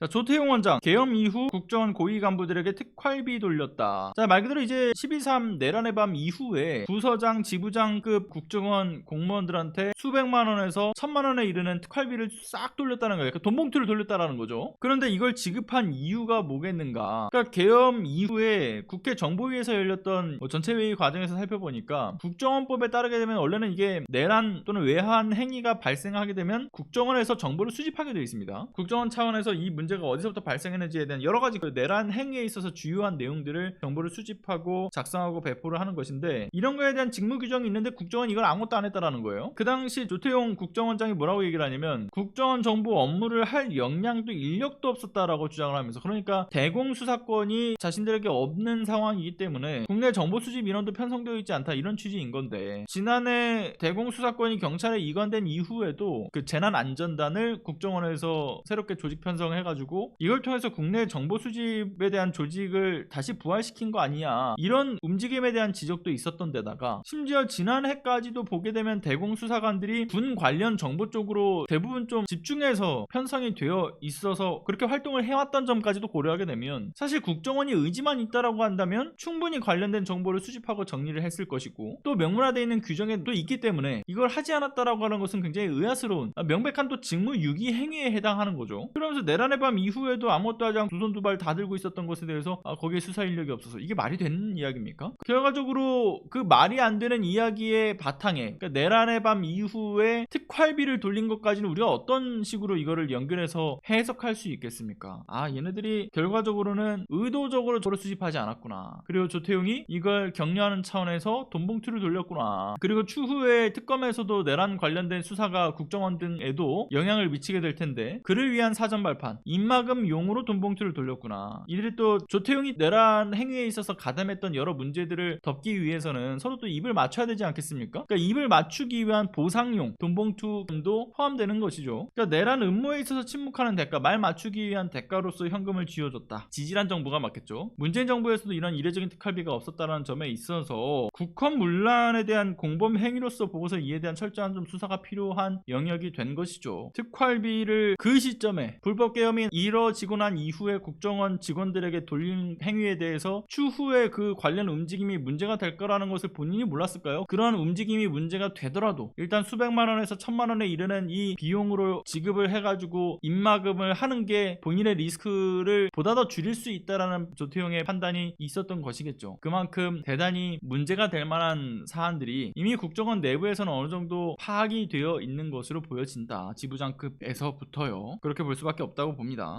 자, 조태용 원장 계엄 이후 국정원 고위 간부들에게 특활비 돌렸다. 자, 말 그대로 이제 12.3 내란의 밤 이후에 부서장, 지부장급 국정원 공무원들한테 수백만 원에서 천만 원에 이르는 특활비를 싹 돌렸다는 거예요. 그러니까 돈봉투를 돌렸다라는 거죠. 그런데 이걸 지급한 이유가 뭐겠는가? 그러니까 계엄 이후에 국회 정보위에서 열렸던 전체 회의 과정에서 살펴보니까 국정원법에 따르게 되면 원래는 이게 내란 또는 외환 행위가 발생하게 되면 국정원에서 정보를 수집하게 되어 있습니다. 국정원 차원에서 이 문제가 어디서부터 발생했는지에 대한 여러 가지 그 내란 행위에 있어서 주요한 내용들을 정보를 수집하고 작성하고 배포를 하는 것인데, 이런 거에 대한 직무 규정이 있는데 국정원이 이걸 아무것도 안 했다라는 거예요. 그 당시 조태용 국정원장이 뭐라고 얘기를 하냐면 국정원 정보 업무를 할 역량도 인력도 없었다라고 주장을 하면서, 그러니까 대공수사권이 자신들에게 없는 상황이기 때문에 국내 정보 수집 인원도 편성되어 있지 않다, 이런 취지인 건데, 지난해 대공수사권이 경찰에 이관된 이후에도 그 재난안전단을 국정원에서 새롭게 조직 편성해가지고 이걸 통해서 국내 정보 수집에 대한 조직을 다시 부활시킨 거 아니냐, 이런 움직임에 대한 지적도 있었던 데다가 심지어 지난해까지도 보게 되면 대공수사관들이 군 관련 정보 쪽으로 대부분 좀 집중해서 편성이 되어 있어서 그렇게 활동을 해왔던 점까지도 고려하게 되면 사실 국정원이 의지만 있다라고 한다면 충분히 관련된 정보를 수집하고 정리를 했을 것이고, 또 명문화되어 있는 규정에 또 있기 때문에 이걸 하지 않았다라고 하는 것은 굉장히 의아스러운, 명백한 또 직무유기 행위에 해당하는 거죠. 그러면서 내란의 밤 이후에도 아무것도 하지 않고 두 손 두 발 다 들고 있었던 것에 대해서 거기에 수사 인력이 없어서 이게 말이 되는 이야기입니까? 결과적으로 그 말이 안 되는 이야기의 바탕에, 그러니까 내란의 밤 이후에 특활비를 돌린 것까지는 우리가 어떤 식으로 이거를 연결해서 해석할 수 있겠습니까? 얘네들이 결과적으로는 의도적으로 저를 수집하지 않았구나, 그리고 조태용이 이걸 격려하는 차원에서 돈봉투를 돌렸구나, 그리고 추후에 특검에서도 내란 관련된 수사가 국정원 등에도 영향을 미치게 될 텐데 그를 위한 사전 발판, 입막음 용으로 돈봉투를 돌렸구나. 이들이 또 조태용이 내란 행위에 있어서 가담했던 여러 문제들을 덮기 위해서는 서로 또 입을 맞춰야 되지 않겠습니까? 그러니까 입을 맞추기 위한 보상용 돈봉투금도 포함되는 것이죠. 그러니까 내란 음모에 있어서 침묵하는 대가, 말 맞추기 위한 대가로서 현금을 쥐어줬다, 지질한 정부가 맞겠죠. 문재인 정부에서도 이런 이례적인 특활비가 없었다는 점에 있어서 국헌 문란에 대한 공범 행위로서 보고서 이에 대한 철저한 좀 수사가 필요한 영역이 된 것이죠. 특활비를 그 시점에 불법 계엄이 이뤄지고 난 이후에 국정원 직원들에게 돌린 행위에 대해서 추후에 그 관련 움직임이 문제가 될 거라는 것을 본인이 몰랐을까요? 그러한 움직임이 문제가 되더라도 일단 수백만 원에서 천만 원에 이르는 이 비용으로 지급을 해가지고 입막음을 하는 게 본인의 리스크를 보다 더 줄일 수 있다라는 조태용의 판단이 있었던 것이겠죠. 그만큼 대단히 문제가 될 만한 사안들이 이미 국정원 내부에서는 어느 정도 파악이 되어 있는 것으로 보여진다, 지부장급에서부터요. 그렇게 볼 수밖에 없다고 봅니다.